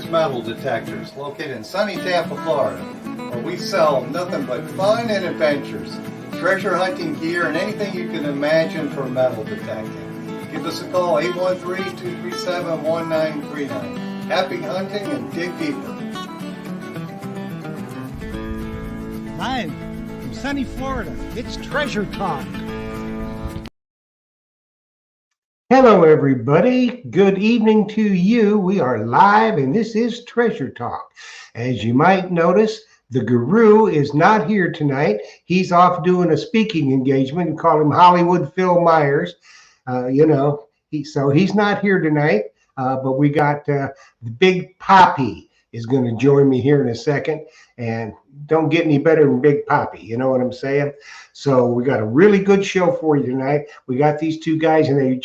Metal Detectors, located in sunny Tampa, Florida, where we sell nothing but fun and adventures, treasure hunting gear, and anything you can imagine for metal detecting. Give us a call, 813-237-1939. Happy hunting and dig deeper. Live from sunny Florida, it's Treasure Talk. Hello, everybody. Good evening to you. We are live, and this is Treasure Talk. As you might notice, the guru is not here tonight. He's off doing a speaking engagement. We call him Hollywood Phil Myers. So he's not here tonight. But we got the Big Poppy is going to join me here in a second. And don't get any better than Big Poppy. You know what I'm saying? So we got a really good show for you tonight. We got these two guys, and they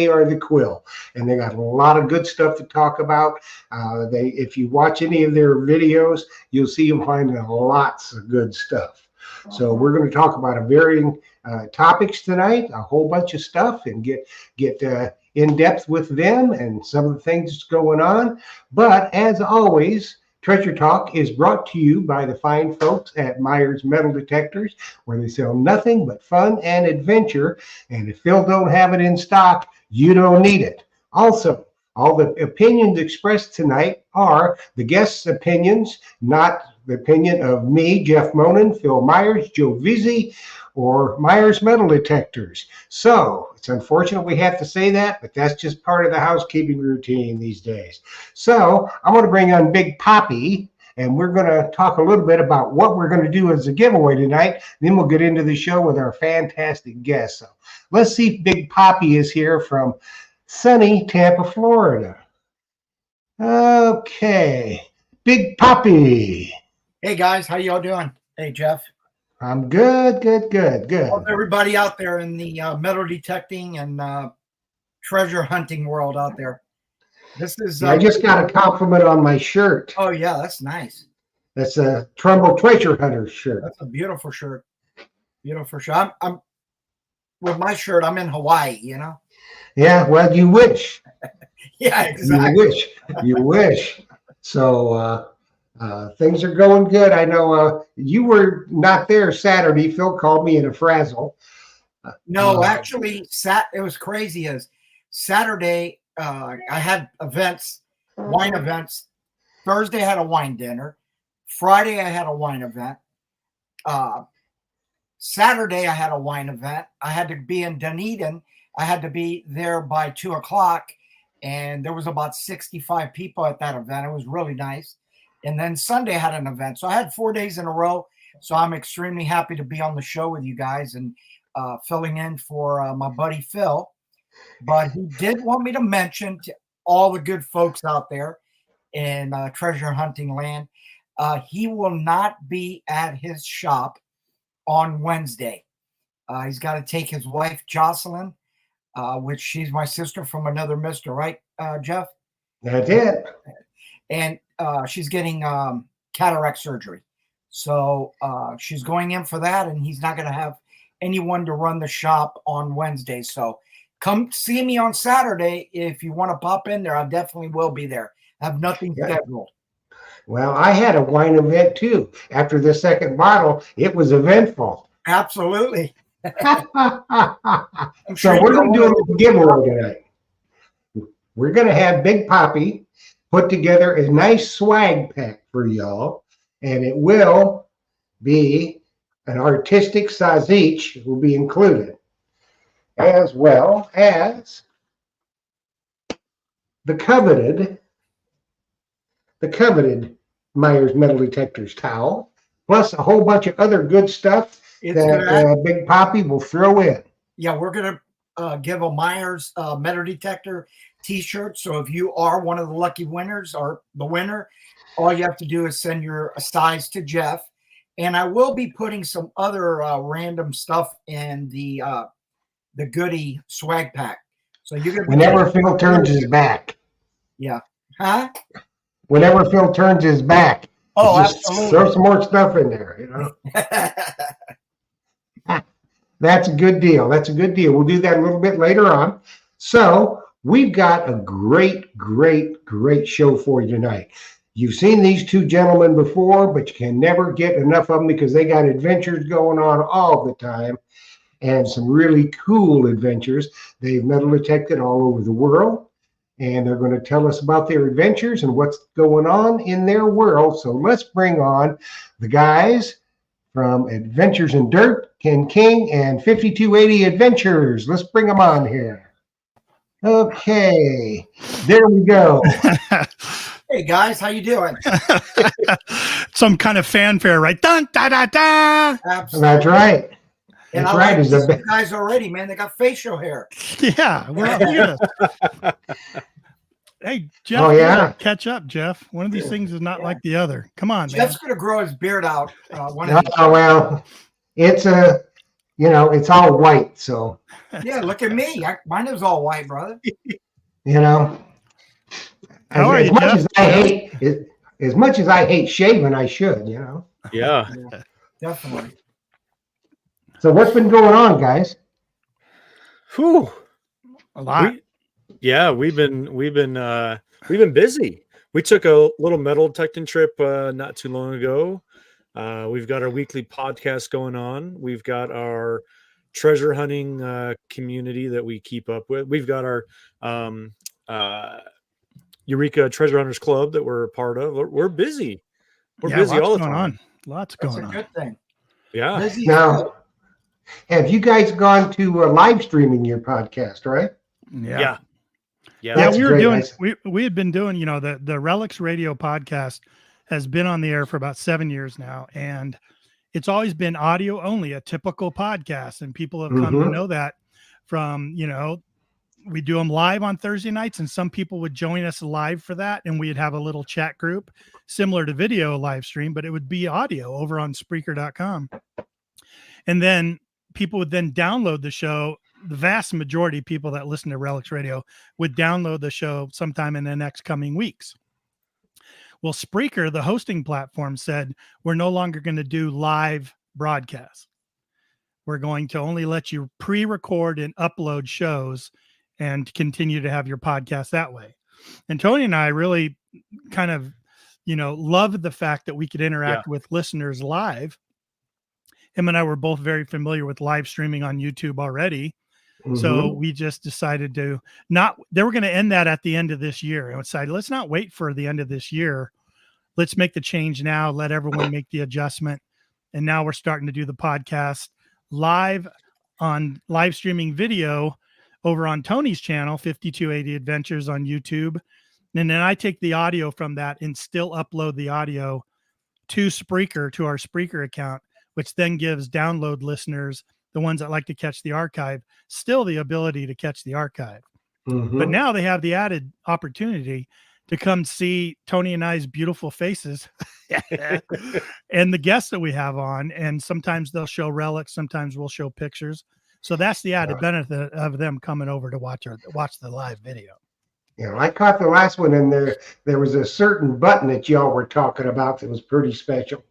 are the quill. And they got a lot of good stuff to talk about. If you watch any of their videos, you'll see them finding lots of good stuff. So we're going to talk about a varying topics tonight, a whole bunch of stuff, and get in depth with them and some of the things that's going on. But as always, Treasure Talk is brought to you by the fine folks at Myers Metal Detectors, where they sell nothing but fun and adventure. And if Phil don't have it in stock, you don't need it. Also, all the opinions expressed tonight are the guests' opinions, not the opinion of me, Jeff Monin, Phil Myers, Joe Vizzi, or Myers Metal Detectors. So it's unfortunate we have to say that, but that's just part of the housekeeping routine these days. So I'm going to bring on Big Poppy, and we're going to talk a little bit about what we're going to do as a giveaway tonight. Then we'll get into the show with our fantastic guests. So let's see if Big Poppy is here from sunny Tampa, Florida. Okay, Big Poppy. Hey guys, how y'all doing? Hey Jeff. I'm good. How's everybody out there in the metal detecting and treasure hunting world out there? This is. I just got a compliment on my shirt. Oh yeah, that's nice. That's a Trumbull Treasure Hunter shirt. That's a beautiful shirt. Beautiful shirt. I'm with my shirt. I'm in Hawaii. You know. Yeah. Well, you wish. Yeah, exactly. You wish. So. Things are going good. I know you were not there Saturday. Phil called me in a frazzle. No, actually, it was crazy. As Saturday, I had events, wine events. Thursday, I had a wine dinner. Friday, I had a wine event. Saturday, I had a wine event. I had to be in Dunedin. I had to be there by 2:00, and there was about 65 people at that event. It was really nice. And then Sunday I had an event. So I had 4 days in a row. So I'm extremely happy to be on the show with you guys and filling in for my buddy Phil. But he did want me to mention to all the good folks out there in treasure hunting land, he will not be at his shop on Wednesday. He's got to take his wife, Jocelyn, which she's my sister from another mister, right, Jeff? That's it. And she's getting cataract surgery. So she's going in for that, and he's not going to have anyone to run the shop on Wednesday. So come see me on Saturday. If you want to pop in there, I definitely will be there. I have nothing scheduled. Well, I had a wine event too. After the second bottle, it was eventful. Absolutely. So we're going to do a giveaway tonight. We're going to have Big Poppy put together a nice swag pack for y'all, and it will be an artistic sazich will be included, as well as the coveted Myers Metal Detectors towel, plus a whole bunch of other good stuff that Big Poppy will throw in. Yeah, we're going to give a Myers Metal Detector t-shirt. So if you are one of the lucky winners or the winner, all you have to do is send your size to Jeff. And I will be putting some other random stuff in the goodie swag pack. So you're gonna whenever Phil turns his back. Yeah. Huh? Whenever Phil turns his back. Oh, just absolutely. Throw some more stuff in there, you know. That's a good deal. That's a good deal. We'll do that a little bit later on. So we've got a great show for you tonight. You've seen these two gentlemen before, but you can never get enough of them because they got adventures going on all the time and some really cool adventures. They've metal detected all over the world, and they're going to tell us about their adventures and what's going on in their world. So let's bring on the guys from Adventures in Dirt, Ken King, and 5280 Adventures. Let's bring them on here. Okay, there we go. Hey guys, how you doing? Some kind of fanfare, right? Dun, da, da, da. Absolutely. That's right. And That's I right. like Is these the guys already, man. They got facial hair. Yeah. Well, look at this. Hey, Jeff. Oh, yeah. Catch up, Jeff. One of these things is not like the other. Come on, man. Jeff's gonna grow his beard out. One of these- Oh, well, it's it's all white, so Yeah, look at me. Mine is all white, brother. you know. How are as you, much Jeff? as as much as I hate shaving, I should, you know. Yeah. Definitely. So what's been going on, guys? Whew. A lot. We've been busy. We took a little metal detecting trip not too long ago. We've got our weekly podcast going on. We've got our treasure hunting community that we keep up with. We've got our Eureka Treasure Hunters Club that we're a part of. We're busy. We're busy lots all the going time. on. Lots That's going a on. good thing. Yeah. Busy is good. Now, have you guys gone to live streaming your podcast, right? Yeah. Yeah, That's we were great. doing. I- We had been doing. The Relics Radio podcast has been on the air for about 7 years now, and it's always been audio only, a typical podcast, and people have come to Mhm. know that from we do them live on Thursday nights, and some people would join us live for that, and we'd have a little chat group similar to video live stream, but it would be audio over on Spreaker.com, and then people would then download the show. The vast majority of people that listen to Relics Radio would download the show sometime in the next coming weeks. Well, Spreaker, the hosting platform, said we're no longer going to do live broadcasts. We're going to only let you pre-record and upload shows and continue to have your podcast that way. And Tony and I really kind of, loved the fact that we could interact with listeners live. Him and I were both very familiar with live streaming on YouTube already. So we just decided they were going to end that at the end of this year. And decided, let's not wait for the end of this year. Let's make the change now. Let everyone make the adjustment. And now we're starting to do the podcast live streaming video over on Tony's channel, 5280 Adventures on YouTube. And then I take the audio from that and still upload the audio to Spreaker, to our Spreaker account, which then gives download listeners, the ones that like to catch the archive, still the ability to catch the archive. Mhm. But now they have the added opportunity to come see Tony and I's beautiful faces and the guests that we have on. And sometimes they'll show relics, sometimes we'll show pictures. So that's the added benefit of them coming over to watch the live video. I caught the last one, and there was a certain button that y'all were talking about that was pretty special.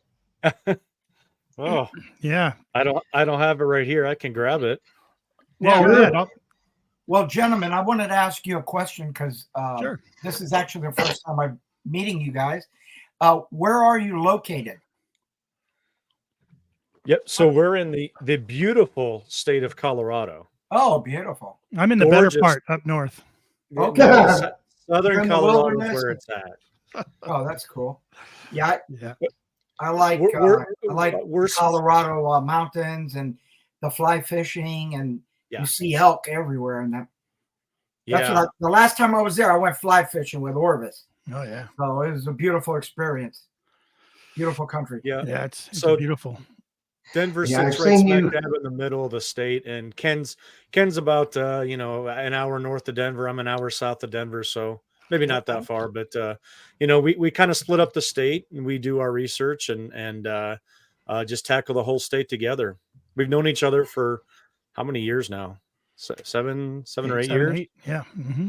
Oh, Yeah. I don't have it right here. I can grab it. Yeah. Well, go ahead. Well, gentlemen, I wanted to ask you a question because Sure. this is actually the first time I'm meeting you guys. Where are you located? Yep. So we're in the beautiful state of Colorado. Oh, beautiful. I'm in the Gorgeous. better part up north. Okay. Southern You're in the Colorado is wilderness. where it's at. Oh, that's cool. Yeah, Yeah. I like We're Colorado mountains and the fly fishing, and Yeah. you see elk everywhere. And that's yeah. the last time I was there, I went fly fishing with Orvis. Oh yeah. So it was a beautiful experience. Beautiful country. Yeah. Yeah. It's So- beautiful. Denver Yeah, sits I've right seen smack you- dab in the middle of the state, and Ken's about an hour north of Denver. I'm an hour south of Denver, so maybe not that far, but we kind of split up the state, and we do our research and just tackle the whole state together. We've known each other for how many years now? Seven or 8 years. Yeah. Mm-hmm.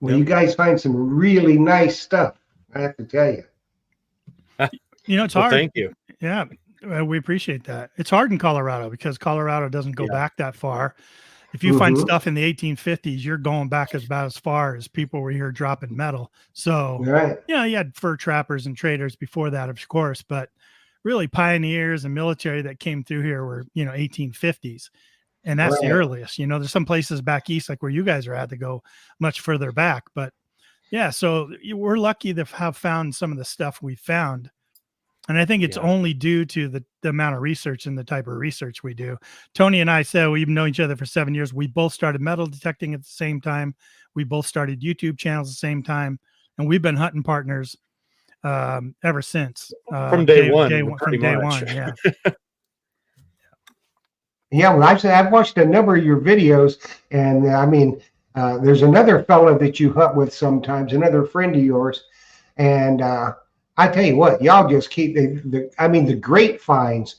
Well, you guys find some really nice stuff, I have to tell you. It's Well, hard. thank you. Yeah, we appreciate that. It's hard in Colorado because Colorado doesn't go Yeah. back that far. If you find Mhm. stuff in the 1850s, you're going back about as far as people were here dropping metal. So, Right. yeah, you had fur trappers and traders before that, of course, but really pioneers and military that came through here were, 1850s. And that's the Right. earliest. There's some places back east, like where you guys are at, to go much further back. But yeah, so we're lucky to have found some of the stuff we found. And I think it's Yeah. only due to the amount of research and the type of research we do. Tony and I said we've known each other for 7 years. We both started metal detecting at the same time. We both started YouTube channels at the same time. And we've been hunting partners ever since. From day one, from pretty day much. one. Yeah. Yeah, well, I've watched a number of your videos, and I mean, there's another fella that you hunt with sometimes, another friend of yours, and I tell you what, y'all just keep the great finds.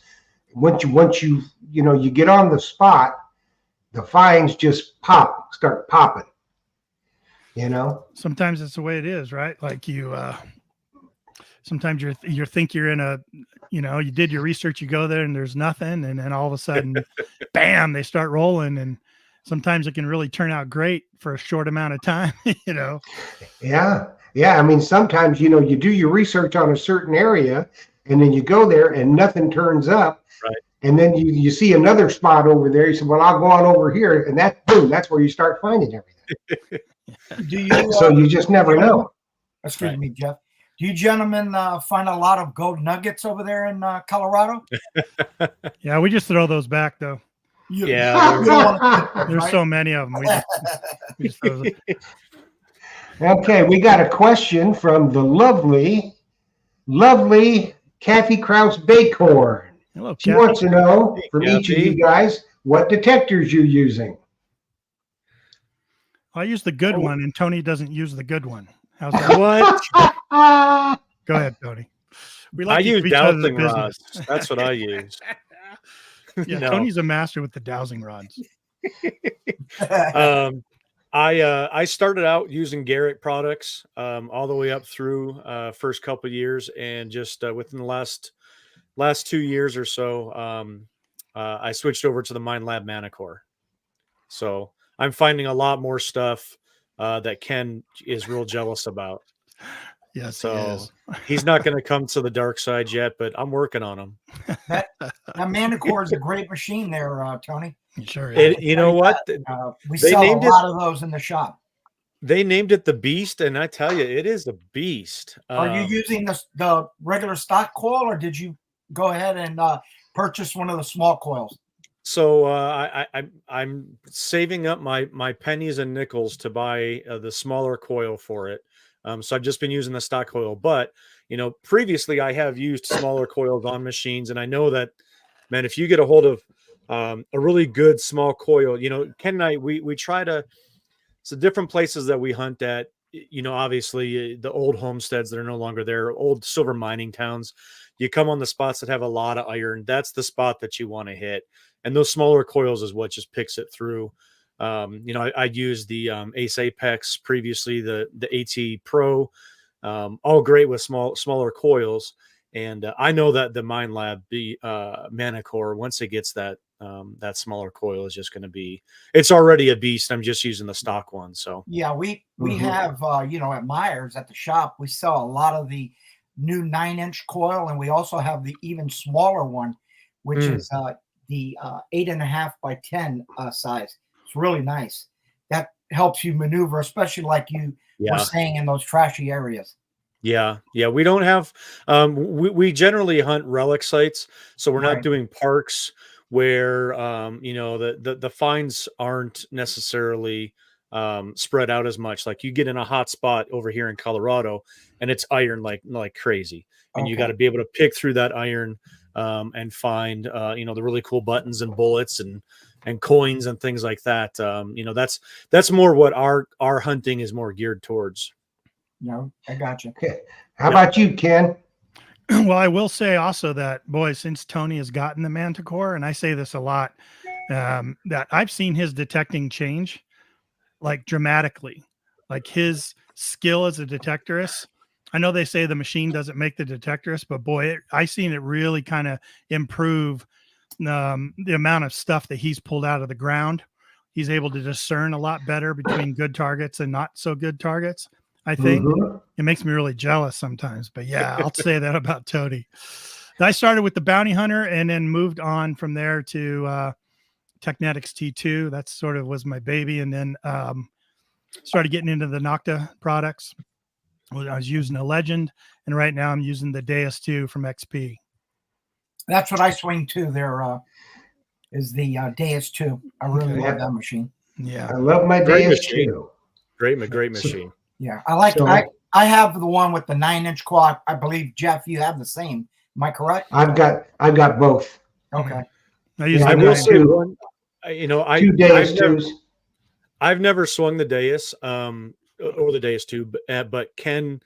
Once you you get on the spot, the finds just start popping. Sometimes it's the way it is, right? Like sometimes you think you're in a, you did your research, you go there and there's nothing. And then all of a sudden, bam, they start rolling. And sometimes it can really turn out great for a short amount of time, Yeah. Yeah. I mean, sometimes, you do your research on a certain area and then you go there and nothing turns up. Right. And then you see another spot over there. You say, well, I'll go on over here. And boom, that's where you start finding everything. Do you? So you just never know. Excuse me, Jeff. Do you gentlemen find a lot of gold nuggets over there in Colorado? Yeah, we just throw those back though. Yeah, You don't want There's so many of them. We just throw them. Okay, we got a question from the lovely Kathy Kraus Bakhorn. Hello, She Kathy. wants to know from each of Kathy. you guys what detectors you're using. I use the good one, and Tony doesn't use the good one. How's that? What? Go ahead, Tony. We I to use keep each other's dowsing business. rods. That's what I use. Yeah, No. Tony's a master with the dowsing rods. I started out using Garrett products all the way up through first couple of years, and just within the last 2 years or so, I switched over to the MindLab Manicore. So I'm finding a lot more stuff that Ken is real jealous about. Yes, So he is. he's not going to come to the dark side yet, but I'm working on him. That Manicore is a great machine there, Tony. He sure is. You know what? We They sell a named it- lot of those in the shop. They named it the Beast, and I tell you, it is a beast. Are you using the regular stock coil, or did you go ahead and purchase one of the small coils? So I'm saving up my pennies and nickels to buy the smaller coil for it. So I've just been using the stock coil, but previously I have used smaller coils on machines, and I know that, man, if you get a hold of a really good small coil, Ken and I we try to. So different places that we hunt at, obviously the old homesteads that are no longer there, old silver mining towns. You come on the spots that have a lot of iron. That's the spot that you want to hit. And those smaller coils is what just picks it through. I used the Ace Apex previously, the AT Pro, all great with smaller coils. And I know that the MindLab, the Manicore, once it gets that smaller coil, is just going to be, it's already a beast. I'm just using the stock one. So Yeah, we have at Myers at the shop, we sell a lot of the new 9-inch coil, and we also have the even smaller one, which is the 8.5 by 10 size. It's really nice. That helps you maneuver, especially like you were saying, in those trashy areas. Yeah. We don't have, we generally hunt relic sites. So we're not doing parks where, the finds aren't necessarily spread out as much. Like you get in a hot spot over here in Colorado and it's iron like crazy. And you got to be able to pick through that iron and find, the really cool buttons and bullets and coins and things like that. That's more what our hunting is more geared towards. I got you. Okay. How about you, Ken? Well, I will say also that, boy, since Tony has gotten the Manticore, and I say this a lot, that I've seen his detecting change like dramatically, like his skill as a detectorist. I know they say the machine doesn't make the detectorist, but boy, I seen it really kind of improve the amount of stuff that he's pulled out of the ground. he's able to discern a lot better between good targets and not so good targets. I think it makes me really jealous sometimes, but yeah, I'll say that about Toady. I started with the Bounty Hunter and then moved on from there to Technetics T2. That sort of was my baby. And then started getting into the Nocta products. I was using a Legend, and right now I'm using the Deus 2 from XP. That's what I swing to. There is the Deus 2. I really love that machine. Yeah, I love my Great Deus machine. 2. Great machine. Yeah, I like. So- I have the one with the 9-inch quad. I believe, Jeff, you have the same. Am I correct? I've got both. Okay. I use Yeah, I the will got say two. one. You know, Two Deus 2s. I've never swung the Deus or the Deus 2, but Ken,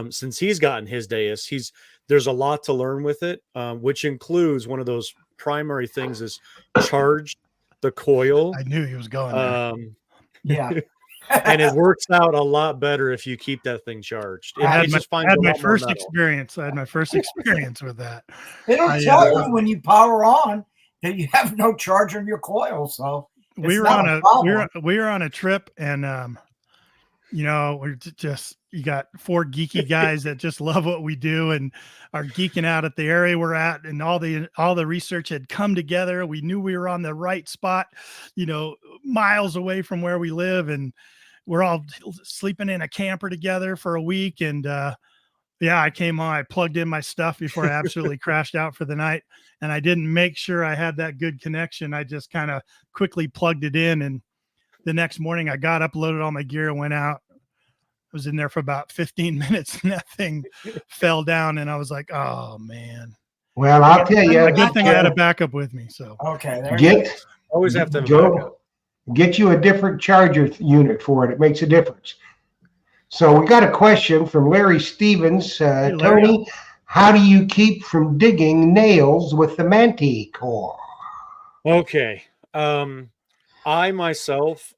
since he's gotten his Deus, there's a lot to learn with it, which includes one of those primary things is charge the coil. I knew he was going there. Yeah. And it works out a lot better if you keep that thing charged. I had It just finds my a lot more first metal. experience. I had my first experience with that. They don't tell you when you power on that you have no charge on your coil. So We were on a trip, and we're just, you got 4 geeky guys that just love what we do and are geeking out at the area we're at, and all the research had come together. We knew we were on the right spot, miles away from where we live, and we're all sleeping in a camper together for a week. And I came on, I plugged in my stuff before I absolutely crashed out for the night, and I didn't make sure I had that good connection. I just kind of quickly plugged it in, and the next morning I got up, loaded all my gear, and went out. I was in there for about 15 minutes, and that thing fell down, and I was like, oh man. Well, I'll tell you. A good thing I had a backup with me. So okay, Always have to have a backup. Get you a different charger unit for it. It makes a difference. So we got a question from Larry Stevens. Hey, Larry. Tony, how do you keep from digging nails with the Manticore? Okay. I myself,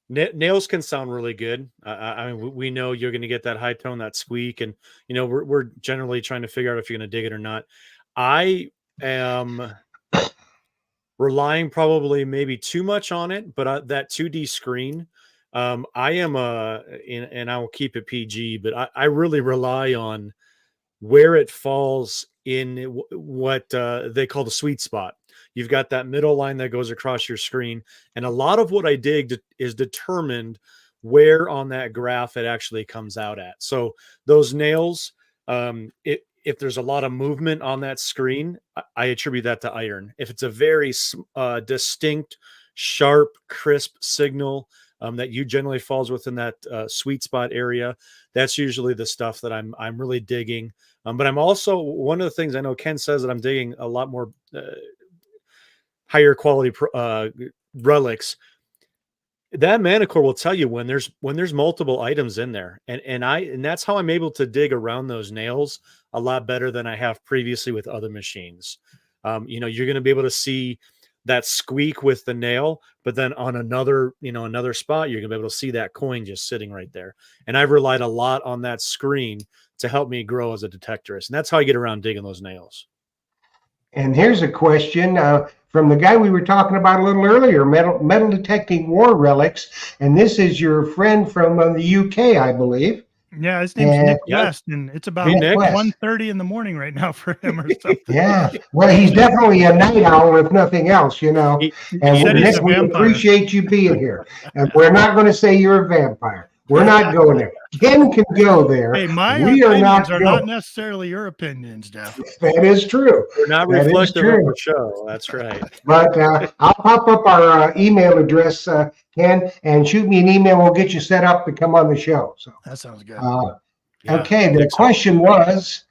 nails can sound really good. I mean, we know you're going to get that high tone, that squeak, and we're generally trying to figure out if you're going to dig it or not. I am relying probably maybe too much on it, but that 2D screen, I am and I will keep it PG, but I really rely on where it falls in what they call the sweet spot. You've got that middle line that goes across your screen, and a lot of what I dig is determined where on that graph it actually comes out at. So those nails, if there's a lot of movement on that screen, I attribute that to iron. If it's a very distinct, sharp, crisp signal that generally falls within that sweet spot area, that's usually the stuff that I'm really digging. But I'm also, one of the things I know Ken says that I'm digging a lot more higher quality relics. That Manticore will tell you when there's multiple items in there, and that's how I'm able to dig around those nails a lot better than I have previously with other machines. You're going to be able to see that squeak with the nail, but then on another spot, you're going to be able to see that coin just sitting right there. And I've relied a lot on that screen to help me grow as a detectorist, and that's how I get around digging those nails. And here's a question from the guy we were talking about a little earlier, metal detecting war relics. And this is your friend from the UK, I believe. Yeah, his name's Nick West, and it's about 1:30 in the morning right now for him or something. Yeah, well, he's definitely a night owl, if nothing else, And Nick, we appreciate you being here. And we're not going to say you're a vampire. We're not going there. Ken can go there. Hey, my we opinions are not necessarily your opinions, Jeff. That is true. We're not reflective of the show. That's right. But I'll pop up our email address, Ken, and shoot me an email. We'll get you set up to come on the show. So that sounds good. Okay, the question was,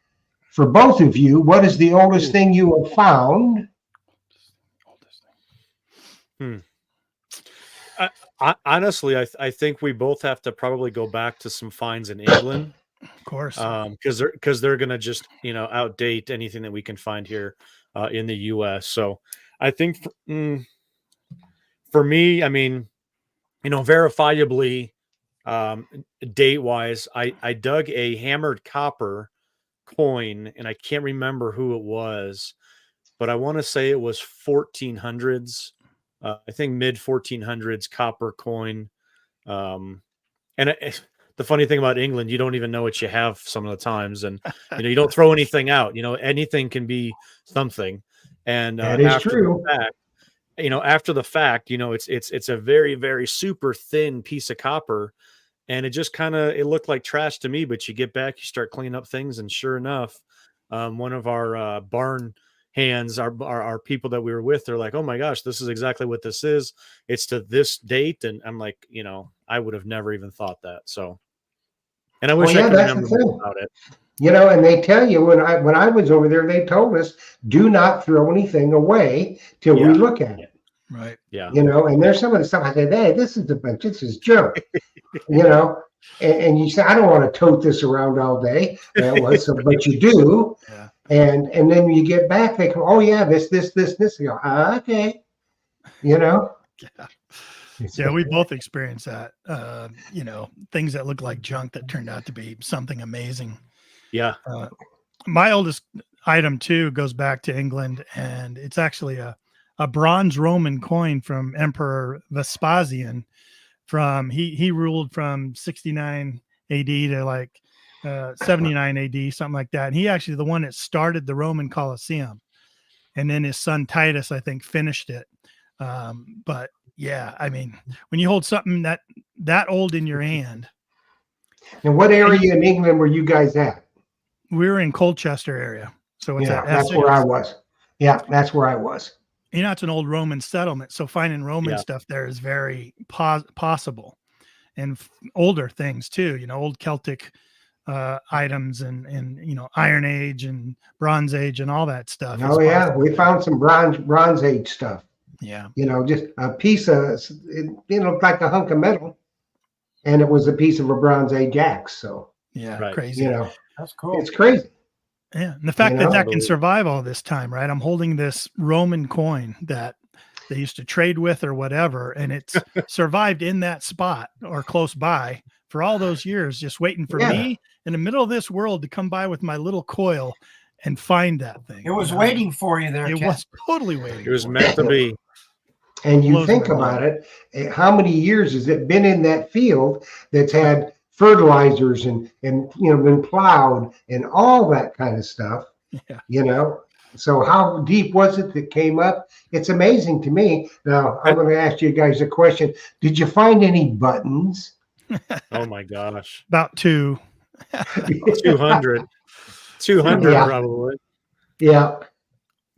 for both of you, what is the oldest thing you have found? Honestly, I think we both have to probably go back to some finds in England, of course, because they're gonna just outdate anything that we can find here in the U.S. So I think for me, I mean, verifiably, date wise, I dug a hammered copper coin, and I can't remember who it was, but I want to say it was 1400s. I think mid 1400s copper coin. The funny thing about England, you don't even know what you have some of the times, and you don't throw anything out. Anything can be something. And That is after true. the fact, after the fact, it's a very, very super thin piece of copper, and it just it looked like trash to me. But you get back, you start cleaning up things, and sure enough, one of our barn hands, our people that we were with, they're like, "Oh my gosh, this is exactly what this is. It's to this date," and I'm like, I would have never even thought that. So, and I wish I yeah, could that's the remember thing. more about it. And they tell you when I was over there, they told us do not throw anything away till we Yeah. look at it. Right. Yeah. And there's some of the stuff I said, hey, this is junk. And you say, I don't want to tote this around all day. But you do. Yeah. And then when you get back, they come, oh yeah, this. You go, okay. Yeah. Yeah, we both experienced that. Things that look like junk that turned out to be something amazing. Yeah. My oldest item too goes back to England, and it's actually a bronze Roman coin from Emperor Vespasian. He ruled from 69 AD to like 79 AD, something like that. And he actually the one that started the Roman Colosseum, and then his son Titus, I think, finished it. But yeah, I mean, when you hold something that old in your hand. And what area in England were you guys at? We were in Colchester area, so it's That's where I was. Yeah, that's where I was. It's an old Roman settlement, so finding Roman stuff there is very possible, and older things too. Old Celtic items and Iron Age and Bronze Age and all that stuff. Oh yeah, we found some Bronze Age stuff. Yeah. Just a piece of it looked like a hunk of metal, and it was a piece of a Bronze Age axe. So yeah, right. Crazy. That's cool. It's crazy. Yeah, and the fact that can survive all this time, right? I'm holding this Roman coin that they used to trade with or whatever, and it's survived in that spot or close by for all those years, just waiting for me in the middle of this world to come by with my little coil and find that thing. It was waiting for you there. It Ken. was totally waiting. It was meant to be. And you Blows think my about it, how many years has it been in that field that's had fertilizers and been plowed and all that kind of stuff? Yeah. So how deep was it that came up? It's amazing to me. Now, I'm going to ask you guys a question. Did you find any buttons? Oh my gosh. About 200 probably. Yeah.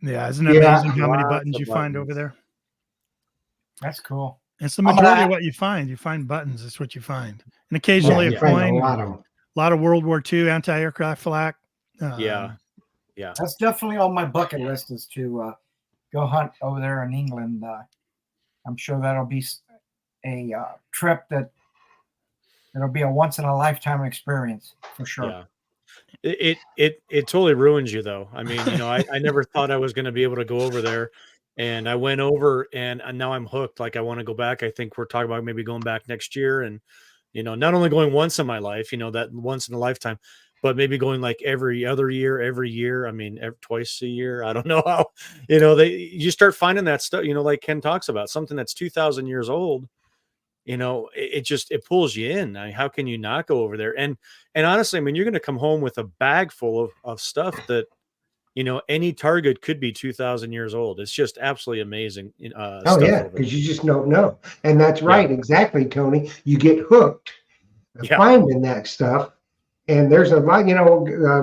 Yeah. Isn't it amazing how many buttons you find over there? That's cool. It's the majority of what you find. You find buttons. That's what you find. And occasionally a coin. A lot of World War II anti-aircraft flak. Yeah. That's definitely on my bucket list is to go hunt over there in England. I'm sure that'll be a trip it'll be a once in a lifetime experience for sure. Yeah. It totally ruins you though. I mean, I never thought I was going to be able to go over there. And I went over and now I'm hooked. Like I want to go back. I think we're talking about maybe going back next year and, not only going once in my life, that once in a lifetime, but maybe going like every other year, every year. I mean, twice a year. I don't know how, you start finding that stuff, like Ken talks about something that's 2,000 years old, it pulls you in. I mean, how can you not go over there? And honestly, I mean, you're going to come home with a bag full of stuff that, any target could be 2,000 years old. It's just absolutely amazing. Because you just don't know. And that's right. Exactly, Tony. You get hooked finding that stuff. And there's a lot,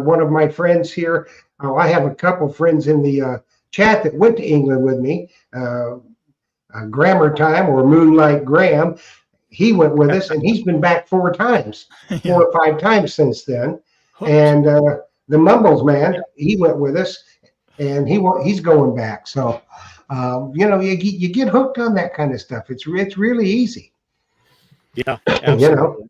one of my friends here, I have a couple friends in the chat that went to England with me, Grammar Time or Moonlight Graham. He went with us and he's been back 4 times, 4 or 5 times since then. And the Mumbles man, he went with us, and he's going back. So, you get hooked on that kind of stuff. It's really easy. Yeah, absolutely.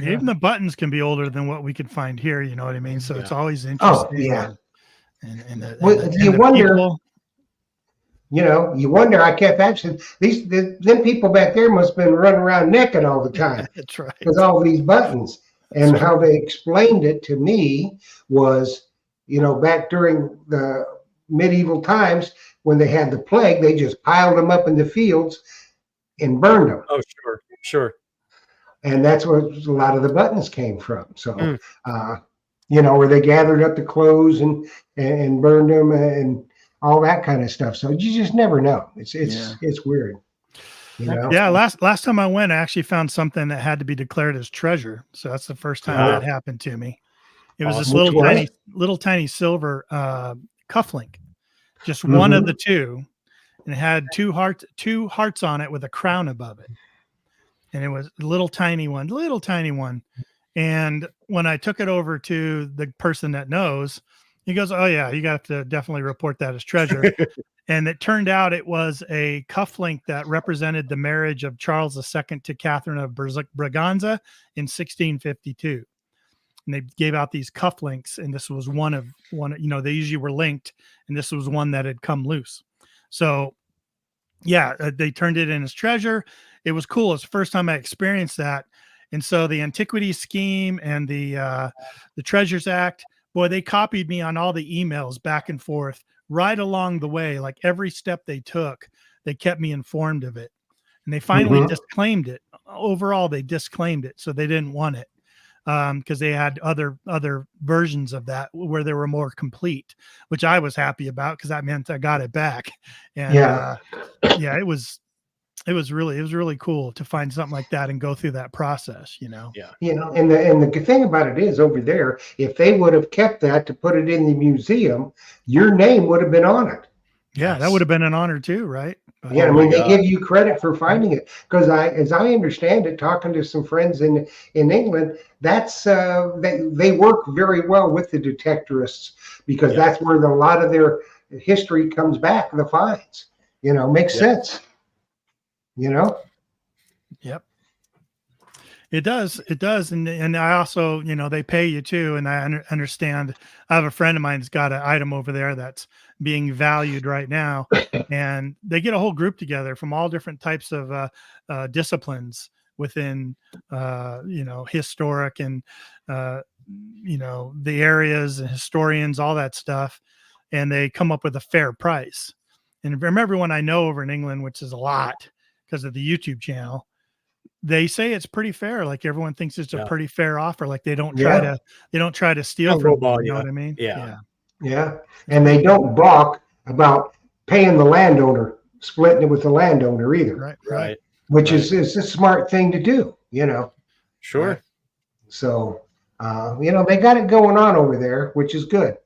Even the buttons can be older than what we could find here. You know what I mean? So it's always interesting. Oh yeah. You wonder. You wonder. I kept asking them people back there must have been running around naked all the time. That's right. With all these buttons. And how they explained it to me was, back during the medieval times, when they had the plague, they just piled them up in the fields and burned them. Oh, sure. And that's where a lot of the buttons came from. So, Mm. where they gathered up the clothes and burned them and all that kind of stuff. So you just never know. It's weird. Yeah, last time I went, I actually found something that had to be declared as treasure. So that's the first time that happened to me. It was this little tiny silver cufflink, just one of the two, and it had two hearts on it with a crown above it. And it was a little tiny one. And when I took it over to the person that knows, he goes, "Oh yeah, you got to definitely report that as treasure." And it turned out it was a cufflink that represented the marriage of Charles II to Catherine of Braganza in 1652. And they gave out these cufflinks, and this was one. They usually were linked, and this was one that had come loose. So, yeah, they turned it in as treasure. It was cool. It's the first time I experienced that. And so the Antiquities Scheme and the Treasures Act, boy, they copied me on all the emails back and forth right along the way. Like every step they took, they kept me informed of it. And they finally disclaimed it. Overall, they disclaimed it. So they didn't want it because they had other versions of that where they were more complete, which I was happy about because that meant I got it back. And it was really cool to find something like that and go through that process, Yeah. And the good thing about it is over there, if they would have kept that to put it in the museum, your name would have been on it. Yeah, that would have been an honor too, right? Yeah, they give you credit for finding it because as I understand it, talking to some friends in England, that's they work very well with the detectorists because that's where a lot of their history comes back. The finds, makes sense. Yep. It does. And I also, they pay you too. And I understand. I have a friend of mine that's got an item over there that's being valued right now. And they get a whole group together from all different types of disciplines within, historic and, the areas and historians, all that stuff. And they come up with a fair price. And from everyone I know over in England, which is a lot because of the YouTube channel, they say it's pretty fair. Like everyone thinks it's a pretty fair offer. Like they don't try to steal from you. You know what I mean? Yeah. And they don't balk about paying the landowner, splitting it with the landowner either. Right. Which is a smart thing to do, Sure. Right. So, they got it going on over there, which is good.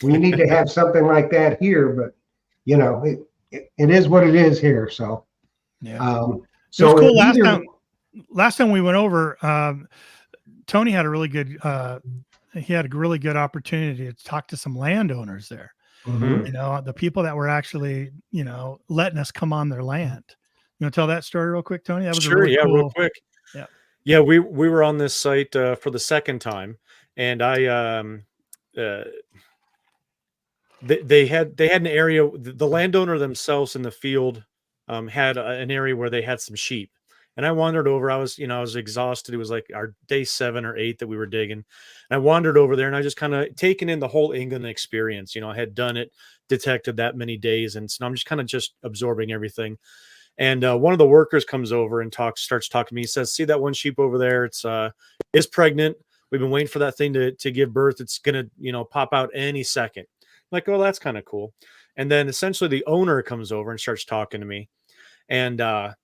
We need to have something like that here, but it is what it is here. So, so it was cool last time we went over, Tony had a really good opportunity to talk to some landowners there. The people that were actually, letting us come on their land. You want to tell that story real quick, Tony? That was really cool. Real quick. Yeah. We were on this site for the second time, and they had an area. The landowner themselves in the field had an area where they had some sheep. And I wandered over. I was exhausted. It was like our day 7 or 8 that we were digging. And I wandered over there and I just kind of taken in the whole England experience. I had done it, detected that many days. And so I'm just kind of just absorbing everything. And one of the workers comes over and starts talking to me. He says, "See that one sheep over there? It's is pregnant. We've been waiting for that thing to give birth. It's going to, pop out any second." I'm like, "Oh, that's kind of cool." And then essentially the owner comes over and starts talking to me. And, I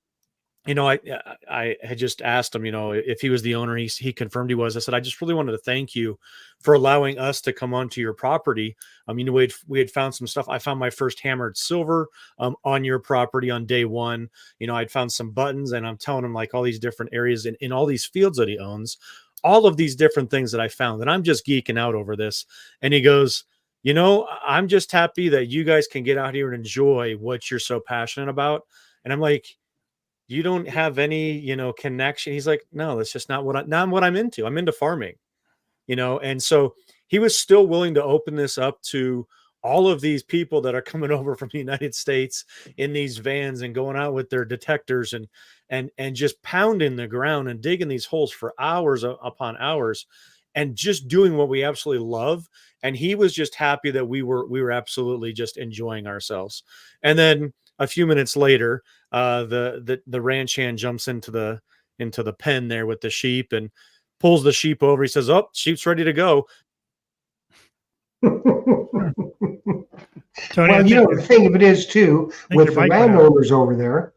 had just asked him, if he was the owner. He confirmed he was. I said, "I just really wanted to thank you for allowing us to come onto your property. We had found some stuff. I found my first hammered silver on your property on day 1. I'd found some buttons, and I'm telling him like all these different areas in all these fields that he owns, all of these different things that I found. And I'm just geeking out over this." And he goes, "I'm just happy that you guys can get out here and enjoy what you're so passionate about." And I'm like, "You don't have any, connection?" He's like, "No, that's just not what I'm into. I'm into farming, And so he was still willing to open this up to all of these people that are coming over from the United States in these vans and going out with their detectors and just pounding the ground and digging these holes for hours upon hours. and just doing what we absolutely love. And he was just happy that we were absolutely just enjoying ourselves. And then a few minutes later, the ranch hand jumps into the pen there with the sheep and pulls the sheep over. He says, "Oh, sheep's ready to go." Tony, Well, the thing of it is too, think with your the mic went out. landowners over there,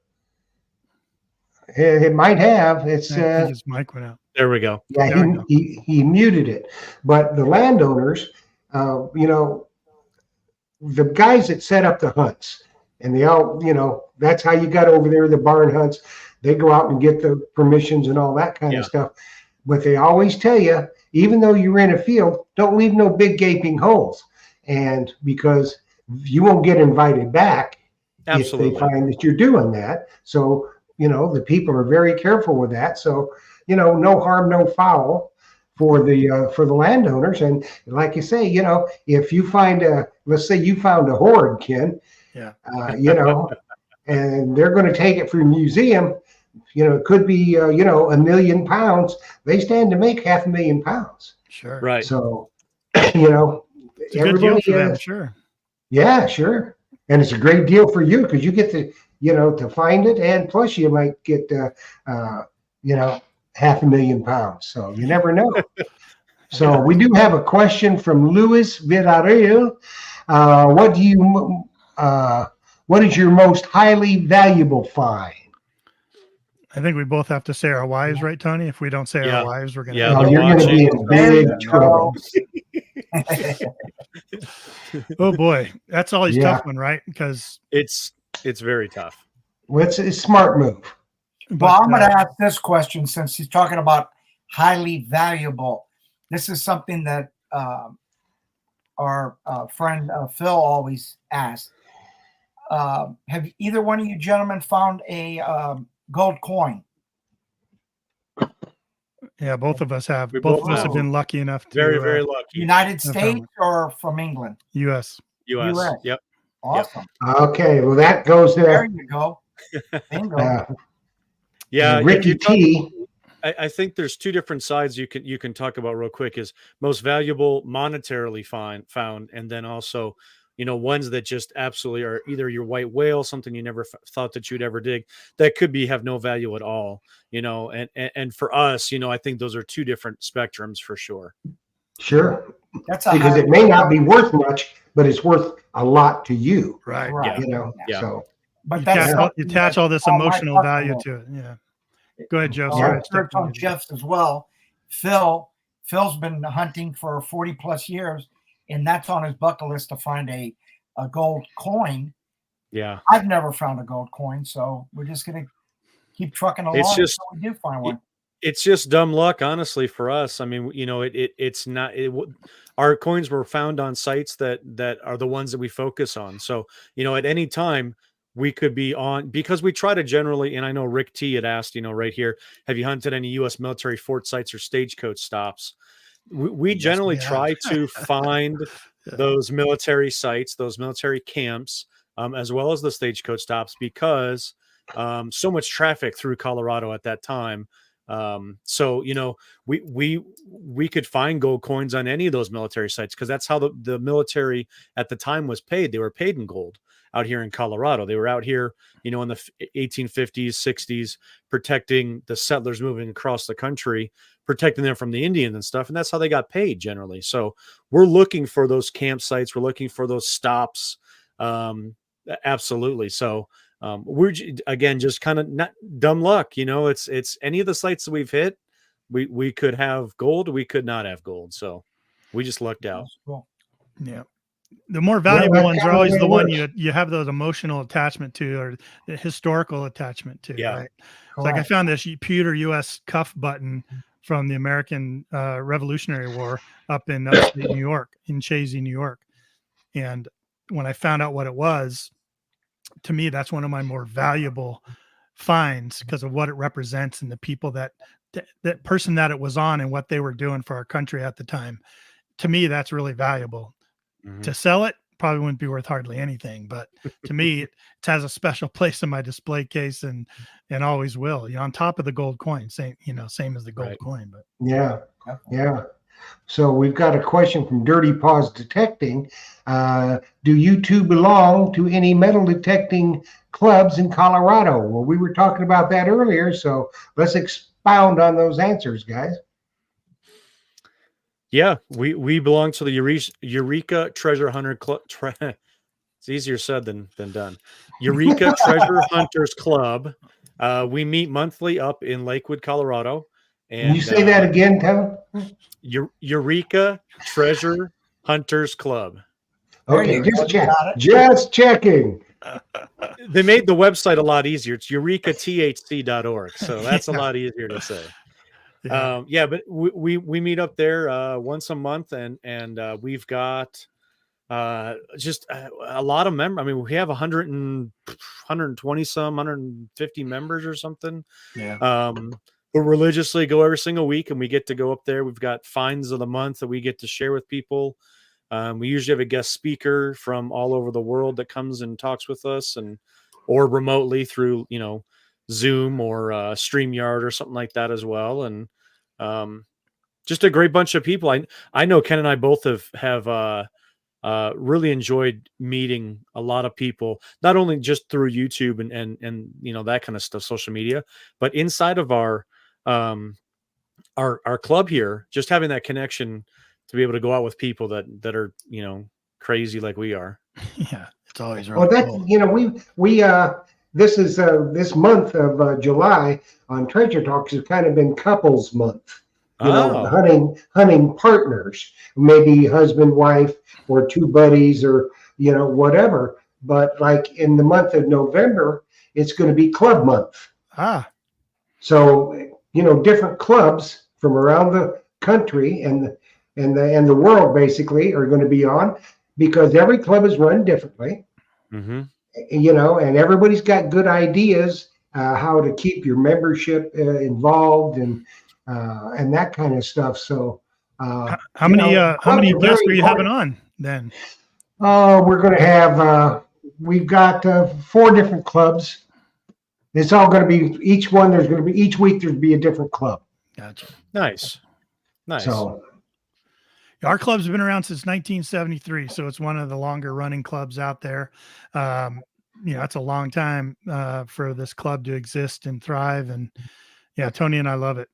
it might have. It's I think his mic went out. There we go. yeah, There we go. he muted it. But the landowners, the guys that set up the hunts, and they all, that's how you got over there, the barn hunts. They go out and get the permissions and all that kind Yeah. of stuff. But they always tell you, even though you're in a field, don't leave no big gaping holes. And because you won't get invited back Absolutely. if they find that you're doing that. So, the people are very careful with that. So, no harm, no foul for the landowners. And like you say, if you find let's say you found a hoard, Ken, Yeah. and they're going to take it for a museum, it could be, £1 million. They stand to make £500,000. Sure. Right. So, It's a good deal everybody, for them, sure. yeah, sure. And it's a great deal for you because you get to, to find it. And plus you might get, £500,000. So you never know. So we do have a question from Luis Villarreal. What is your most highly valuable find? I think we both have to say our wives, right, Tony? If we don't say Yeah. our wives, we're going to. Yeah, Oh, they're you're going to be in big watching. trouble. Oh boy, that's always Yeah. tough one, right? Because It's very tough. Well, it's a smart move. Well, I'm going to ask this question since he's talking about highly valuable. This is something that our friend Phil always asks. Have either one of you gentlemen found a gold coin? yeah, both of us have. We Both both of us have have. been lucky enough to Very, very lucky. United found States one. or from England? U.S. US. US. Yep. Awesome. Okay, well that goes There to you go. Bingo. Yeah. if Ricky you talk- T. I think there's two different sides you can talk about real quick is most valuable monetarily found, and then also, ones that just absolutely are either your white whale, something you never thought that you'd ever dig, that could have no value at all, and for us, I think those are two different spectrums for sure. Sure, That's a because it may not be worth much, but it's worth a lot to you. Right. Right. Yeah. So But You that's attach, something you attach all this all my emotional value customers- to it. Yeah. Go ahead, Joe. Well, Sorry, I I'm sure stepped it's on on you. Jeff's as well. Phil's been hunting for 40 plus years, and that's on his bucket list to find a gold coin. Yeah. I've never found a gold coin, so we're just gonna keep trucking along It's just- until we do find one. It's just dumb luck, honestly, for us. I mean, it's not. Our coins were found on sites that are the ones that we focus on. So, at any time we could be on, because we try to generally. And I know Rick T had asked, right here, have you hunted any U.S. military fort sites or stagecoach stops? We Yes, generally we have. try to find those military sites, those military camps, as well as the stagecoach stops, because so much traffic through Colorado at that time. So we could find gold coins on any of those military sites, because that's how the military at the time was paid. They were paid in gold out here in Colorado. They were out here, in the 1850s, 60s, protecting the settlers moving across the country, protecting them from the Indians and stuff. And that's how they got paid generally. So we're looking for those campsites. We're looking for those stops. Absolutely. So we're again just kind of not dumb luck, it's any of the sites that we've hit, we could have gold, we could not have gold, so we just lucked out. Cool. Yeah. The more valuable that's ones are kinda always the the way one it you have those emotional attachment to, or the historical attachment to. Yeah. Right. It's like I Correct. found this pewter U.S. cuff button from the American Revolutionary War up in upstate New York, in Chazy, New York. And when I found out what it was, to me, that's one of my more valuable finds because of what it represents and the people that person that it was on and what they were doing for our country at the time. To me, that's really valuable. Mhm. To sell it probably wouldn't be worth hardly anything, but to me, it has a special place in my display case and always will. On top of the gold coin, same as the gold Right. coin. But yeah. So we've got a question from Dirty Paws Detecting. Do you two belong to any metal detecting clubs in Colorado? Well, we were talking about that earlier, so let's expound on those answers, guys. Yeah, we belong to the Eureka Treasure Hunter Club. It's easier said than done. Eureka Treasure Hunters Club. We meet monthly up in Lakewood, Colorado. And Can you say that again, Tom? Eureka Treasure Hunters Club. Okay, There you go. Got it. just checking. They made the website a lot easier. It's eurekathc.org, so that's a lot easier to say. Yeah. But we meet up there once a month, and we've got just a lot of members. I mean, we have 120 some 150 members or something. Yeah. We religiously go every single week, and we get to go up there. We've got finds of the month that we get to share with people. We usually have a guest speaker from all over the world that comes and talks with us, or remotely through Zoom or StreamYard or something like that as well. And just a great bunch of people. I know Ken and I both have really enjoyed meeting a lot of people, not only just through YouTube and that kind of stuff, social media, but inside of our club here, just having that connection to be able to go out with people that are crazy like we are. Yeah, it's always right. Well, that's we this is this month of July on Treasure Talks has kind of been couples month. Hunting partners, maybe husband, wife, or two buddies, or whatever. But like in the month of November, it's going to be club month. So different clubs from around the country and the world basically are going to be on, because every club is run differently. Mm-hmm. And everybody's got good ideas how to keep your membership involved and that kind of stuff. So how many guests are you having on then? We're going to have we've got 4 different clubs. It's all going to be each week there's going to be a different club. Gotcha. Nice. So our club's been around since 1973, so it's one of the longer running clubs out there. It's a long time for this club to exist and thrive. And yeah, Tony and I love it.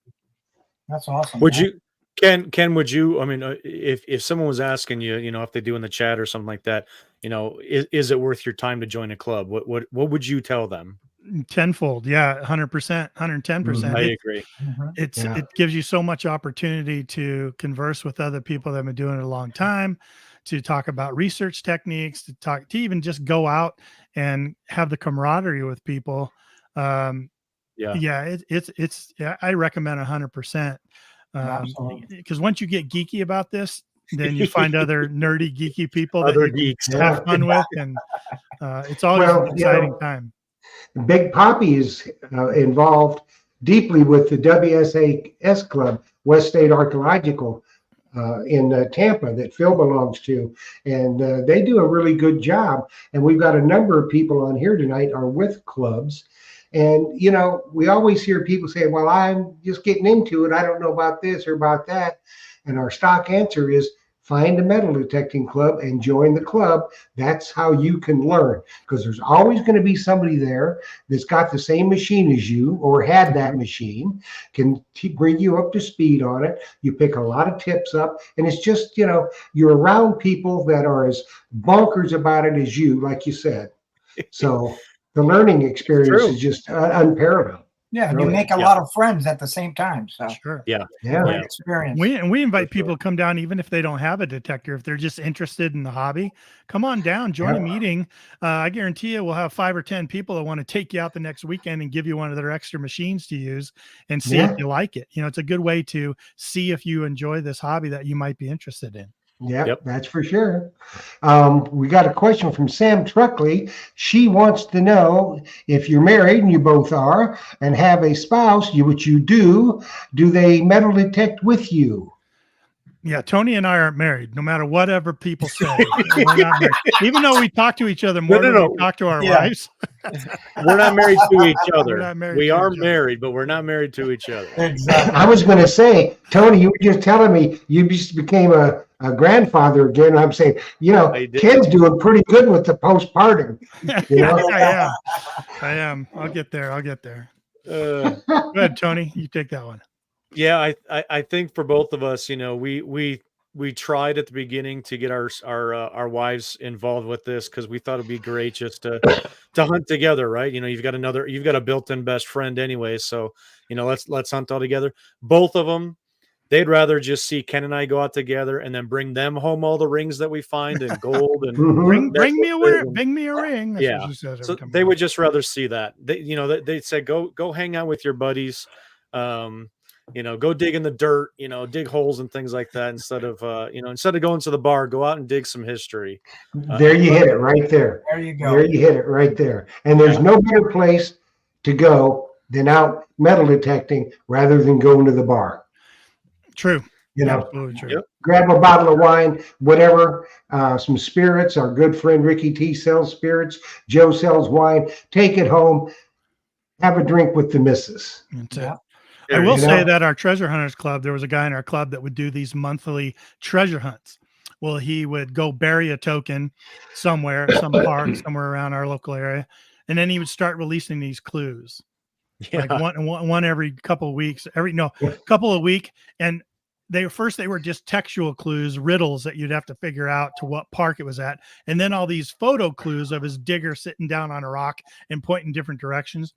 That's awesome. Would you, Ken, would you, I mean, if someone was asking you, if they do in the chat or something like that, is it worth your time to join a club? What would you tell them? Tenfold. Yeah. 100%, 110%. I agree. It gives you so much opportunity to converse with other people that have been doing it a long time, to talk about research techniques, to even just go out and have the camaraderie with people. I recommend 100%. Because once you get geeky about this, then you find other nerdy, geeky people that you geeks can have fun with, and it's always an exciting time. Big Poppy is involved deeply with the WSAS Club, West State Archaeological, in Tampa, that Phil belongs to, and they do a really good job. And we've got a number of people on here tonight are with clubs. And, we always hear people say, well, I'm just getting into it. I don't know about this or about that. And our stock answer is find a metal detecting club and join the club. That's how you can learn, because there's always going to be somebody there that's got the same machine as you or had that machine, can bring you up to speed on it. You pick a lot of tips up, and it's just, you're around people that are as bonkers about it as you, like you said. So the learning experience is just unparalleled. Yeah, and you make a lot of friends at the same time. So Sure. Yeah. Experience. We invite people to come down, even if they don't have a detector. If they're just interested in the hobby, come on down, join a meeting. I guarantee you we'll have 5 or 10 people that want to take you out the next weekend and give you one of their extra machines to use and see if you like it. It's a good way to see if you enjoy this hobby that you might be interested in. Yep, that's for sure. We got a question from Sam Truckley. She wants to know, if you're married, and you both are, and have a spouse, which you do they metal detect with you? Yeah, Tony and I aren't married, no matter whatever people say. We're not married. Even though we talk to each other more than we talk to our wives. We're not married to each other. We're not married We to are each other. married, but we're not married to each other. Exactly. I was going to say, Tony, you were just telling me you just became a grandfather again. I'm saying, I did. Ken's doing pretty good with the postpartum. You know? I am. I'll get there. Uh, Go ahead, Tony. You take that one. yeah, I think for both of us, we tried at the beginning to get our wives involved with this because we thought it'd be great just to hunt together, right? You've got a built-in best friend anyway, so let's hunt all together. Both of them, they'd rather just see Ken and I go out together and then bring them home all the rings that we find and gold and Mhm. Bring me a ring. Bring me a ring. That's Yeah. what she says every so time they we would go. just rather see that. They said go hang out with your buddies, go dig in the dirt, dig holes and things like that instead of going to the bar, go out and dig some history. There you hit it right there. There you go. There you hit it right there. And there's no better place to go than out metal detecting rather than going to the bar. True. You know, Absolutely true. Yep. grab a bottle of wine, whatever, some spirits. Our good friend Ricky T sells spirits. Joe sells wine. Take it home. Have a drink with the missus. That's it. Yeah. I will You say know? that our treasure hunters club, there was a guy in our club that would do these monthly treasure hunts. Well, he would go bury a token somewhere, some park, somewhere around our local area, and then he would start releasing these clues, Yeah. like one every couple of weeks, couple of week. And they were just textual clues, riddles that you'd have to figure out to what park it was at, and then all these photo clues of his digger sitting down on a rock and pointing different directions.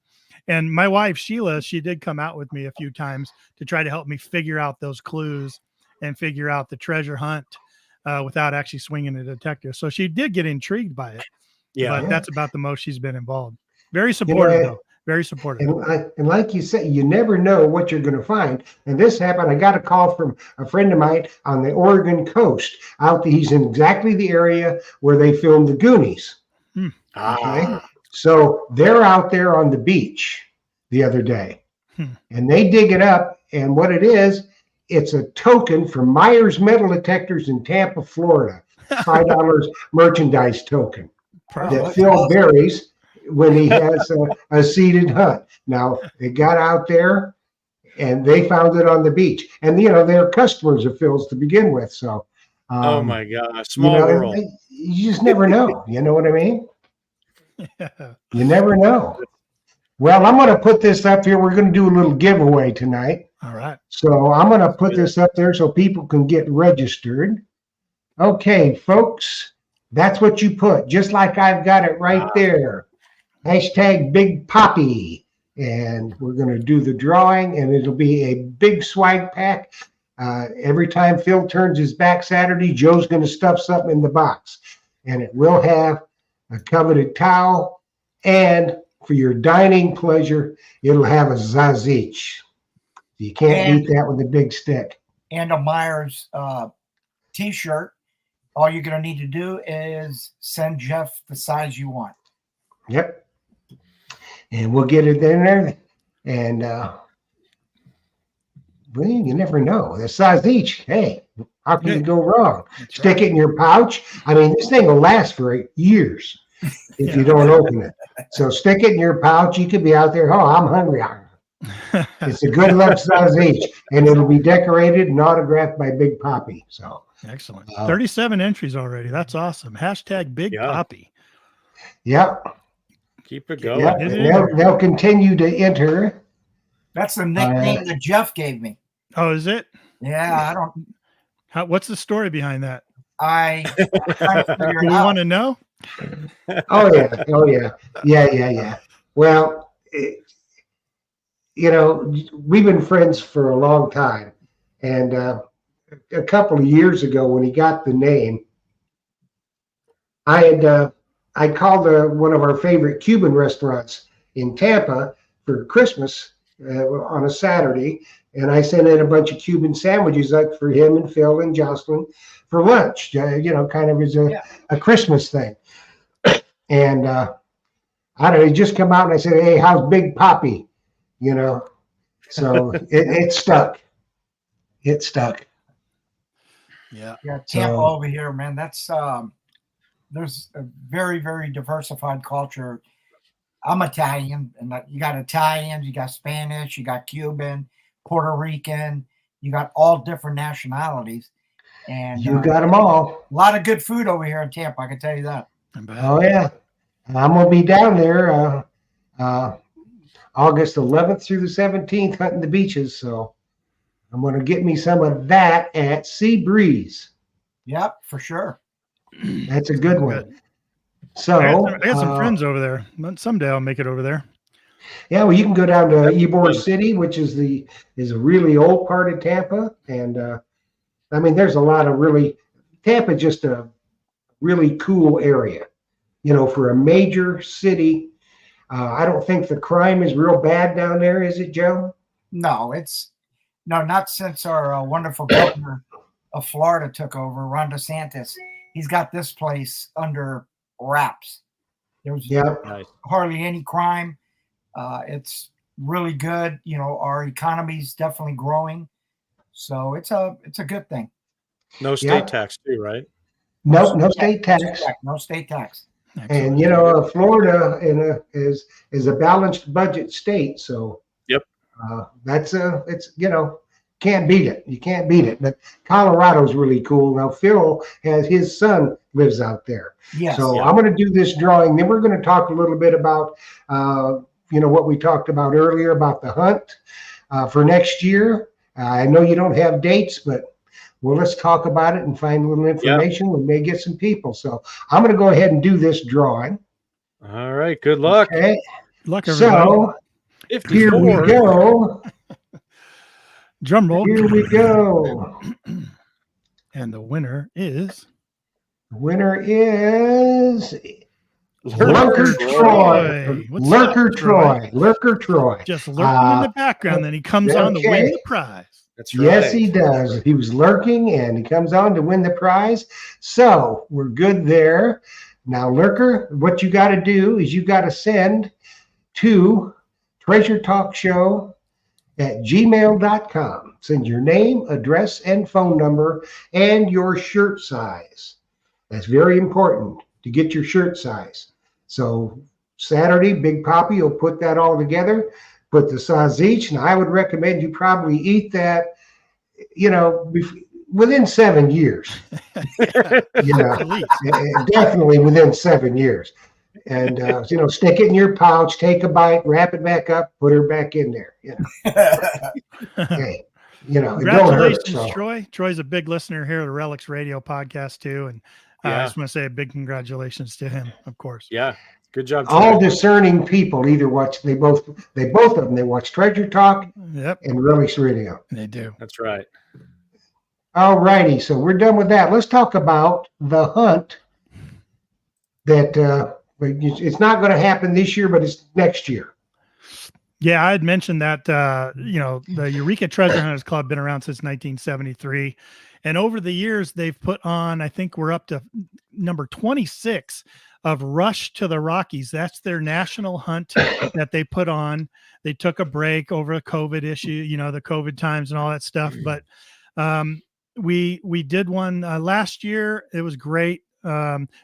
And my wife, Sheila, she did come out with me a few times to try to help me figure out those clues and figure out the treasure hunt without actually swinging a detector. So she did get intrigued by it. Yeah. But that's about the most she's been involved. Very supportive, though. Very supportive. And like you said, you never know what you're going to find. And this happened. I got a call from a friend of mine on the Oregon coast. He's in exactly the area where they filmed the Goonies. Okay. So they're out there on the beach the other day, and they dig it up. And what it is, it's a token from Myers Metal Detectors in Tampa, Florida. $5 merchandise token that Phil buries when he has a seated hunt. Now, they got out there and they found it on the beach. And, they're customers of Phil's to begin with. So, Oh my gosh, small world. You just never know. You know what I mean? Yeah. You never know. Well, I'm going to put this up here. We're going to do a little giveaway tonight. All right. So I'm going to put this up there so people can get registered. Okay, folks, that's what you put, just like I've got it right there. Hashtag Big Poppy. And we're going to do the drawing, and it'll be a big swag pack. Every time Phil turns his back Saturday, Joe's going to stuff something in the box. And it will have a coveted towel, and for your dining pleasure, it'll have a Zazich. You can't beat that with a big stick. And a Myers t-shirt. All you're going to need to do is send Jeff the size you want. Yep. And we'll get it in there. And well, you never know. The size each. Hey, how can you go wrong? That's Stick it in your pouch. I mean, this thing will last for years if you don't open it. So stick it in your pouch. You could be out there. Oh, I'm hungry. It's a good luck size each, and it'll be decorated and autographed by Big Poppy. So Excellent. 37 entries already. That's awesome. Hashtag Big Poppy. Yep. Keep it going. Yep. And they'll continue to enter. That's the nickname that Jeff gave me. Oh, is it? Yeah, I don't. What's the story behind that? I'm trying to figure Do it we out. want to know? Oh yeah. Oh yeah. Yeah. Well, we've been friends for a long time, and a couple of years ago when he got the name, I called one of our favorite Cuban restaurants in Tampa for Christmas on a Saturday, and I sent in a bunch of Cuban sandwiches up for him and Phil and Jocelyn for lunch, kind of as a Christmas thing. And I don't know, he just come out and I said, "Hey, how's Big Poppy?" So it stuck. It stuck. Yeah. Yeah, Tampa So- over here, man. That's there's a very, very diversified culture. I'm Italian, and you got Italians, you got Spanish, you got Cuban, Puerto Rican, you got all different nationalities, and You got them all. a lot of good food over here in Tampa. I can tell you that. Oh yeah, I'm gonna be down there August 11th through the 17th hunting the beaches. So I'm gonna get me some of that at Sea Breeze. Yep, for sure. That's a good one. Good. So I got some friends over there. Someday I'll make it over there. Yeah, well, you can go down to Ybor City, which is a really old part of Tampa, and I mean, there's a lot of Tampa, just a really cool area, for a major city. I don't think the crime is real bad down there, is it, Joe? No, not since our wonderful governor of Florida took over, Ron DeSantis. He's got this place under wraps. There's Yeah. Nice. hardly any crime. It's really good. Our economy's definitely growing, so it's a good thing. No state Yeah. tax too, right? No state tax. No state tax. And Excellent. Florida is a balanced budget state, so Yep. It's can't beat it. You can't beat it. But Colorado's really cool. Now Phil has his son lives out there, Yes. so Yeah. I'm going to do this drawing. Then we're going to talk a little bit about what we talked about earlier about the hunt for next year. I know you don't have dates, but well, let's talk about it and find a little information. We may get some people. So I'm going to go ahead and do this drawing. All right. Good luck. Okay. Good luck, everybody. So here we 54. go. Drum roll. Here we go. And the winner is The winner is Lurker Lurker Troy. Troy. What's Lurker up, Troy? Troy. Lurker Troy. just lurking in the background. Then he comes on to win okay. the prize. That's right. Yes, he does. He was lurking and he comes on to win the prize. So we're good there. Now, Lurker, what you got to do is you got to send to Treasure Talk Show at gmail.com. Send your name, address, and phone number and your shirt size. That's very important to get your shirt size. So Saturday, Big Poppy will put that all together, put the sausage, and I would recommend you probably eat that, within 7 years. At least. Definitely within 7 years. And, stick it in your pouch, take a bite, wrap it back up, put her back in there. Hey, it don't hurt. Congratulations, So. Troy. Troy's a big listener here at the Relics Radio podcast too, and I Yeah. just want to say a big congratulations to him, of course. Yeah. Good job. All Troy. discerning people either watch, they both of them, they watch Treasure Talk Yep, and Relics Radio. they do. That's right. All righty, so we're done with that. Let's talk about the hunt that it's not going to happen this year, but it's next year. Yeah, I had mentioned that the Eureka Treasure Hunters Club been around since 1973, and over the years they've put on, I think we're up to number 26 of Rush to the Rockies. That's their national hunt that they put on. They took a break over a COVID issue, the COVID times and all that stuff. But we did one last year. It was great.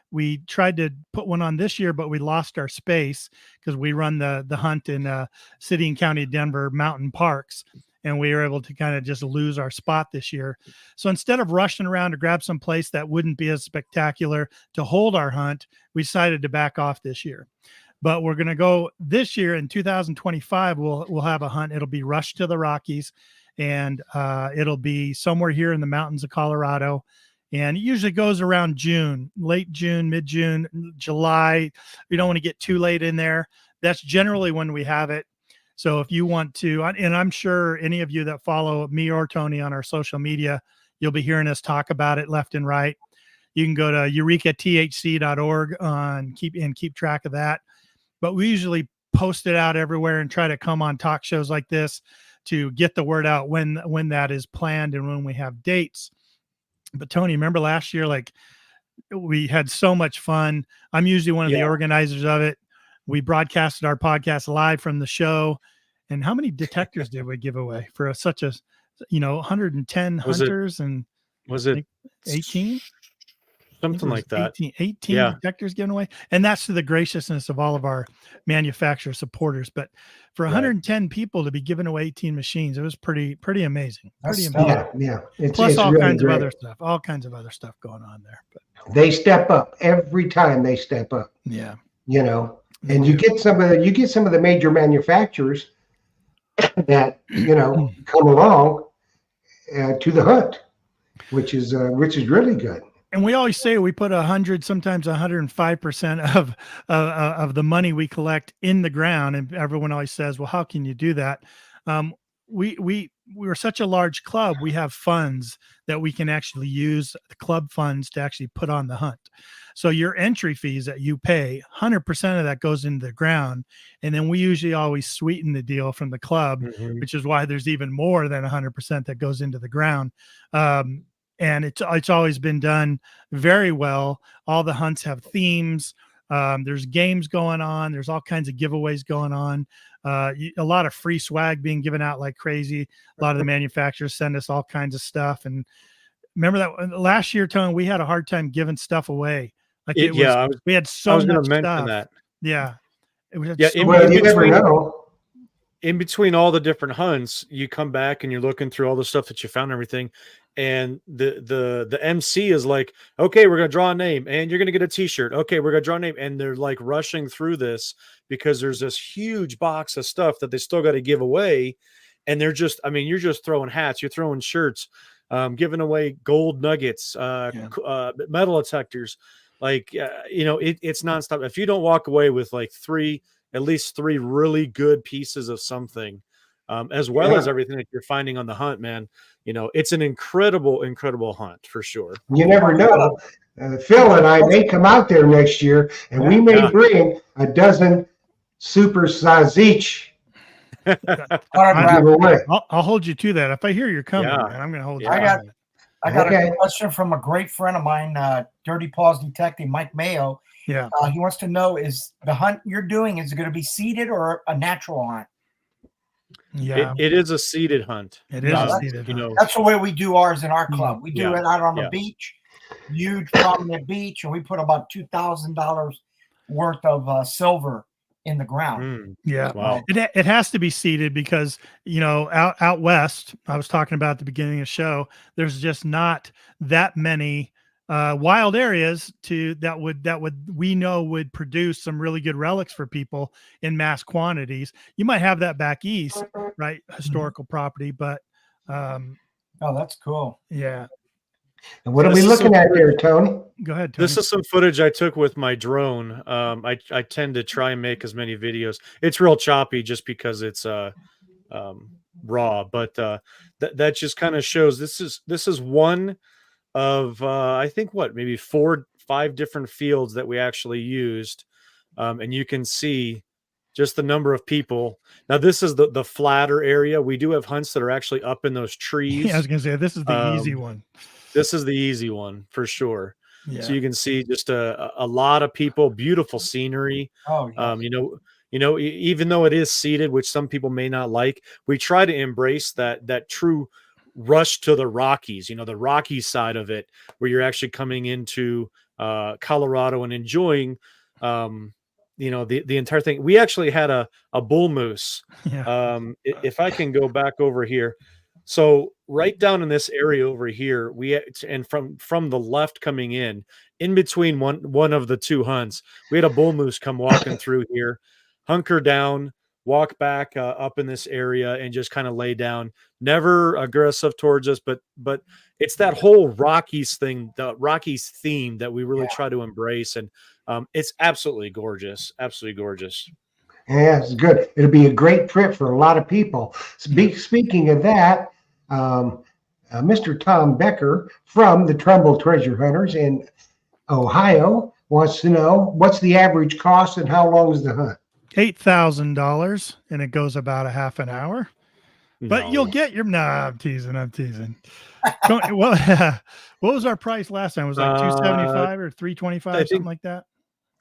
We tried to put one on this year, but we lost our space because we run the hunt in city and county of Denver mountain parks, and we were able to kind of just lose our spot this year. So instead of rushing around to grab some place that wouldn't be as spectacular to hold our hunt, we decided to back off this year. But we're going to go this year in 2025. We'll have a hunt. It'll be Rush to the Rockies, and it'll be somewhere here in the mountains of Colorado. And it usually goes around June, late June, mid-June, July. We don't want to get too late in there. That's generally when we have it. So if you want to, and I'm sure any of you that follow me or Tony on our social media, you'll be hearing us talk about it left and right. You can go to eurekathc.org and keep track of that. But we usually post it out everywhere and try to come on talk shows like this to get the word out when that is planned and when we have dates. But Tony, remember last year, like we had so much fun. I'm usually one of the organizers of it. We broadcasted our podcast live from the show. And how many detectors did we give away for such a, 110 hunters? And Was it 18? something like that? 18 Yeah. detectors given away. And that's to the graciousness of all of our manufacturer supporters. But for Right. 110 people to be giving away 18 machines, it was pretty amazing. That's Pretty stellar. amazing. Yeah. Plus It's all really kinds great. of other stuff, all kinds of other stuff going on there. But They step up every time they step up, yeah, you know. they And you do. get some of the major manufacturers that, come along to the hunt, which is really good. And we always say we put 100, sometimes 105% of the money we collect in the ground, and everyone always says, "Well, how can you do that?" We're such a large club. We have funds that we can actually use, the club funds, to actually put on the hunt. So your entry fees that you pay, 100% of that goes into the ground, and then we usually always sweeten the deal from the club, Mhm. which is why there's even more than 100% that goes into the ground. And it's always been done very well. All the hunts have themes. There's games going on. There's all kinds of giveaways going on. A lot of free swag being given out like crazy. A lot of the manufacturers send us all kinds of stuff. And remember that last year, Tony, we had a hard time giving stuff away. Like it was, Yeah, we had I so was going much to mention stuff. that. Yeah. It was Yeah, so in- Well, in you never between- know. In between all the different hunts, you come back and you're looking through all the stuff that you found and everything, and the MC is like, "Okay, we're gonna draw a name, and you're gonna get a T-shirt. Okay, we're gonna draw a name," and they're like rushing through this because there's this huge box of stuff that they still got to give away, and they're just, I mean, you're just throwing hats, you're throwing shirts, giving away gold nuggets, Yeah. metal detectors, like it's nonstop. If you don't walk away with like at least three really good pieces of something, as well as everything that you're finding on the hunt, man, it's an incredible hunt for sure. You never know. Phil and I may come out there next year, and we may Yeah. bring a dozen Super Sazich Autograph. give away. I'll hold you to that. If I hear you're coming, Yeah. man, I'm going to hold you. Yeah. I got- to that. I got Okay. a question from a great friend of mine, Dirty Paws Detective Mike Mayo. Yeah. He wants to know, is the hunt you're doing, is it going to be seeded or a natural hunt? Yeah. It is a seated hunt. It is No, a that's- seated hunt. That's the way we do ours in our club. We do Yeah. it out on the Yeah. beach, huge prominent beach, and we put about $2,000 worth of silver in the ground. Mm, Yeah. wow. It has to be seeded because, out west, I was talking about at the beginning of the show, there's just not that many wild areas that would produce some really good relics for people in mass quantities. You might have that back east, right? Historical property, but Oh, that's cool. yeah. And what are This we is looking so at cool. there, Tony? Go ahead, Tony. This is some footage I took with my drone. I tend to try and make as many videos. It's real choppy just because it's raw, but that just kind of shows this is one of I think maybe 4-5 different fields that we actually used, and you can see just the number of people. Now this is the flatter area. We do have hunts that are actually up in those trees. Yeah, I was gonna say this is the easy one. This is the easy one for sure. Yeah. So you can see just a lot of people, beautiful scenery. Oh, yes. Even though it is seated, which some people may not like, we try to embrace that true rush to the Rockies, the Rocky side of it, where you're actually coming into Colorado and enjoying, the entire thing. We actually had a bull moose. Yeah. If I can go back over here. So right down in this area over here, and from the left coming in between one of the two hunts, we had a bull moose come walking through here, hunker down, walk back up in this area, and just kind of lay down. Never aggressive towards us, but it's that whole Rockies thing, the Rockies theme that we really try to embrace, and it's absolutely gorgeous, absolutely gorgeous. Yeah, it's good. It'll be a great trip for a lot of people. Speaking of that, Mr. Tom Becker from the Trumbull Treasure Hunters in Ohio wants to know what's the average cost and how long is the hunt? $8,000, and it goes about a half an hour. But No. you'll get your. Nah, I'm teasing. Well, what was our price last time? It was like 275 or 325, something like that.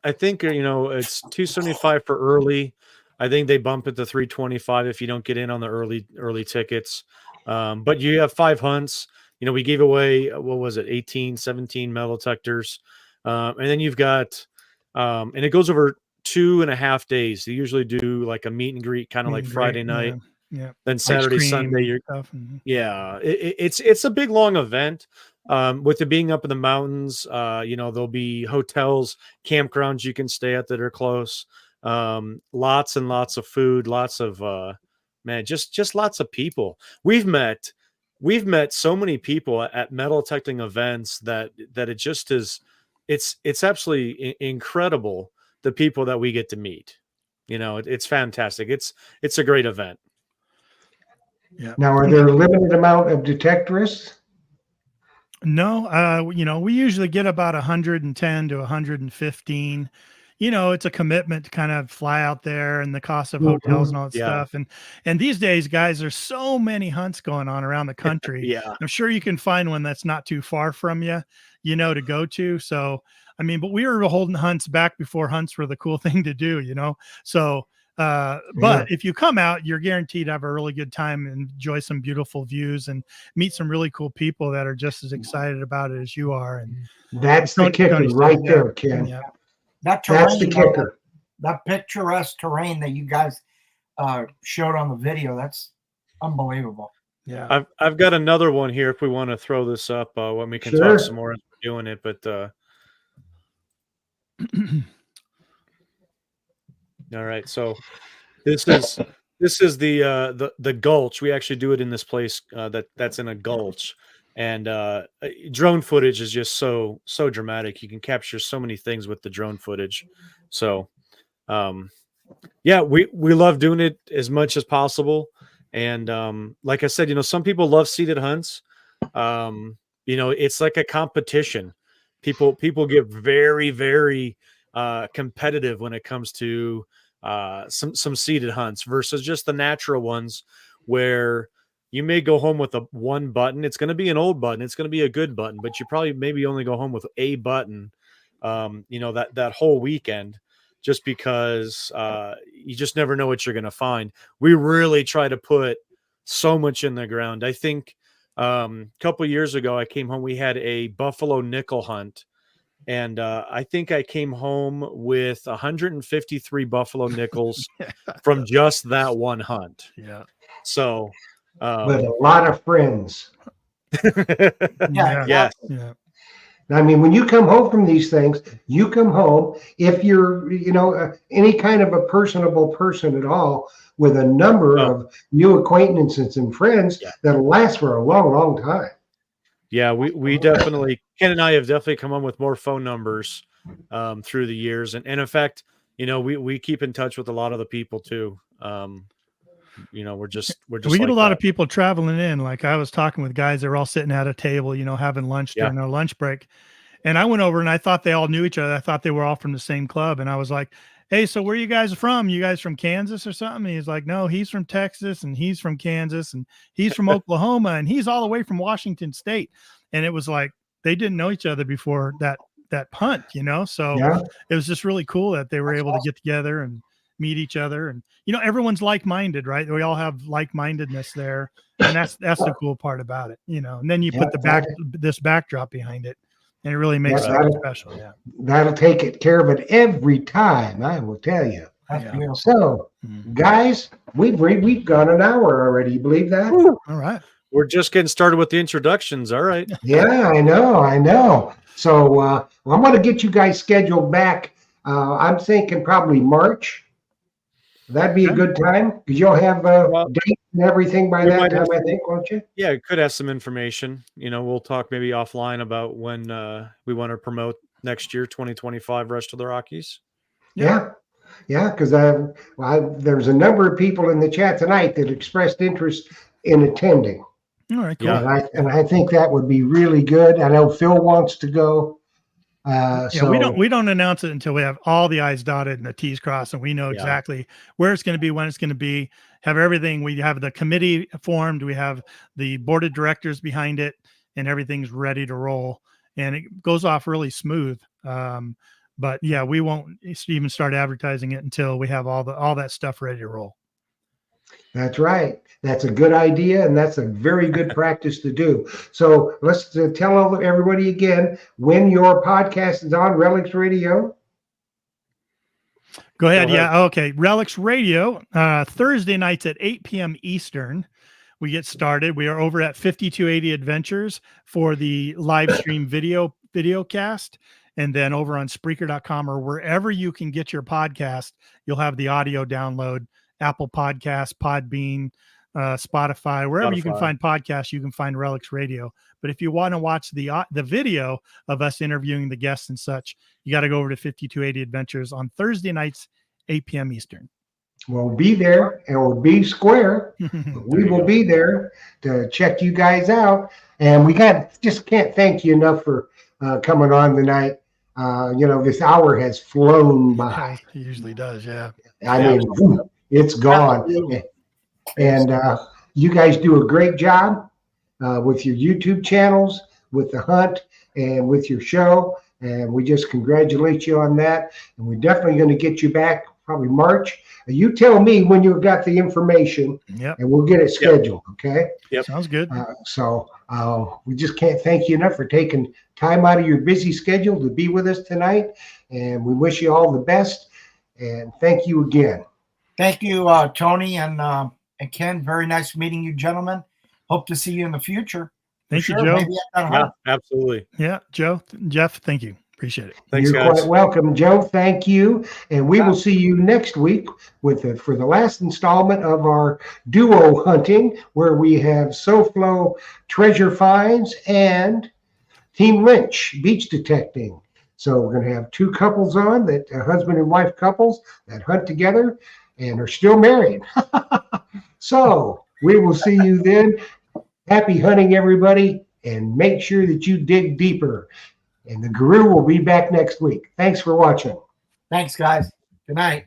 I think it's 275 for early. I think they bump it to 325 if you don't get in on the early tickets. But you have 5 hunts. we gave away, what was it, 18, 17 metal detectors. And then you've got, and it goes over 2.5 days. They usually do like a meet and greet, kind of like Friday night. Yeah. Then Saturday, Sunday, you're, stuff. yeah, it's a big long event. With it being up in the mountains, there'll be hotels, campgrounds you can stay at that are close. Lots and lots of food, lots of just lots of people. We've met so many people at metal detecting events that it just is. It's absolutely incredible, the people that we get to meet. It's fantastic. It's a great event. Yeah. Now, are there a limited amount of detectorists? No, we usually get about 110 to 115. It's a commitment to kind of fly out there, and the cost of hotels and all that Yeah. stuff. And these days, guys, there's so many hunts going on around the country. Yeah. I'm sure you can find one that's not too far from you, to go to. So, I mean, but we were holding hunts back before hunts were the cool thing to do, So, but if you come out, you're guaranteed to have a really good time and enjoy some beautiful views and meet some really cool people that are just as excited about it as you are. And That's the kicker Tony's right doing there, Ken. Yeah. That terrain, That's the kicker. that picturesque terrain that you guys showed on the video, that's unbelievable. Yeah. I've got another one here if we want to throw this up when we can Sure. talk some more as we're doing it, but all right, so this is the gulch. We actually do it in this place that's in a gulch, and drone footage is just so dramatic. You can capture so many things with the drone footage. So yeah, we love doing it as much as possible. And like I said, some people love seated hunts. It's like a competition. People get very, very competitive when it comes to some seated hunts versus just the natural ones, where you may go home with one button. It's going to be an old button. It's going to be a good button, but you probably maybe only go home with a button, that whole weekend, just because you just never know what you're going to find. We really try to put so much in the ground. I think a couple of years ago, I came home, we had a buffalo nickel hunt. And I think I came home with 153 buffalo nickels from just that one hunt. Yeah. So, With a lot of friends. Yeah. Yes. Yeah. I mean, when you come home from these things, you come home, if you're, any kind of a personable person at all, with a number of new acquaintances and friends that'll last for a long, long time. Yeah, we definitely, Ken and I have definitely come on with more phone numbers through the years. And in fact, we keep in touch with a lot of the people too. We're just we like get a lot that. of people traveling in. Like I was talking with guys that were all sitting at a table, having lunch during their lunch break. And I went over and I thought they all knew each other. I thought they were all from the same club. And I was like, hey, so where you guys from? You guys from Kansas or something? And he's like, no, he's from Texas and he's from Kansas and he's from Oklahoma and he's all the way from Washington State. And it was like, they didn't know each other before that hunt, So it was just really cool that they were able to get together and meet each other. And, everyone's like-minded, right? We all have like-mindedness there. And that's the cool part about it, And then you put this backdrop behind it. And it really makes it special. Yeah. That'll take care of it every time, I will tell you. That's beautiful. So, guys, we've gone an hour already. You believe that? All right. We're just getting started with the introductions. All right. Yeah, I know. So I'm going to get you guys scheduled back. I'm thinking probably March. That'd be a good time because you'll have dates and everything by that time, I think, won't you? Yeah, it could have some information. We'll talk maybe offline about when we want to promote next year, 2025, Rush to the Rockies. Yeah, because there's a number of people in the chat tonight that expressed interest in attending. All right, cool. Yeah. And I think that would be really good. I know Phil wants to go. So we don't announce it until we have all the I's dotted and the T's crossed, and we know exactly where it's going to be, when it's going to be, have everything. We have the committee formed, we have the board of directors behind it, and everything's ready to roll. And it goes off really smooth. But yeah, we won't even start advertising it until we have all that stuff ready to roll. That's right. That's a good idea, and that's a very good practice to do. So let's tell everybody again when your podcast is on Relics Radio. Go ahead. Go ahead. Yeah. Okay. Relics Radio, Thursday nights at 8 p.m. Eastern. We get started. We are over at 5280 Adventures for the live stream video cast. And then over on Spreaker.com or wherever you can get your podcast, you'll have the audio download. Apple Podcasts, Podbean, Spotify, wherever you can find podcasts, you can find Relics Radio. But if you want to watch the video of us interviewing the guests and such, you got to go over to 5280 Adventures on Thursday nights, 8 p.m. Eastern. We'll be there, and we'll be square. We will be there to check you guys out. And we just can't thank you enough for coming on tonight. This hour has flown by. It usually does, yeah. I mean, it's gone. Absolutely. And you guys do a great job with your YouTube channels, with the hunt, and with your show. And we just congratulate you on that. And we're definitely going to get you back probably March. You tell me when you've got the information, Yep. and we'll get it scheduled, okay? Yep. Sounds good. So we just can't thank you enough for taking time out of your busy schedule to be with us tonight. And we wish you all the best. And thank you again. Thank you, Tony and Ken. Very nice meeting you, gentlemen. Hope to see you in the future. Thank you, Sure, Joe. maybe at that Yeah, hunt. absolutely. Yeah, Joe, Jeff, thank you. Appreciate it. Thanks, You're guys. quite welcome, Joe. Thank you. And we will see you next week for the last installment of our duo hunting, where we have SoFlo Treasure Finds and Team Lynch Beach Detecting. So we're going to have two couples on, that husband and wife couples that hunt together and are still married. So we will see you then. Happy hunting, everybody, and make sure that you dig deeper. And the Guru will be back next week. Thanks for watching. Thanks, guys. Good night.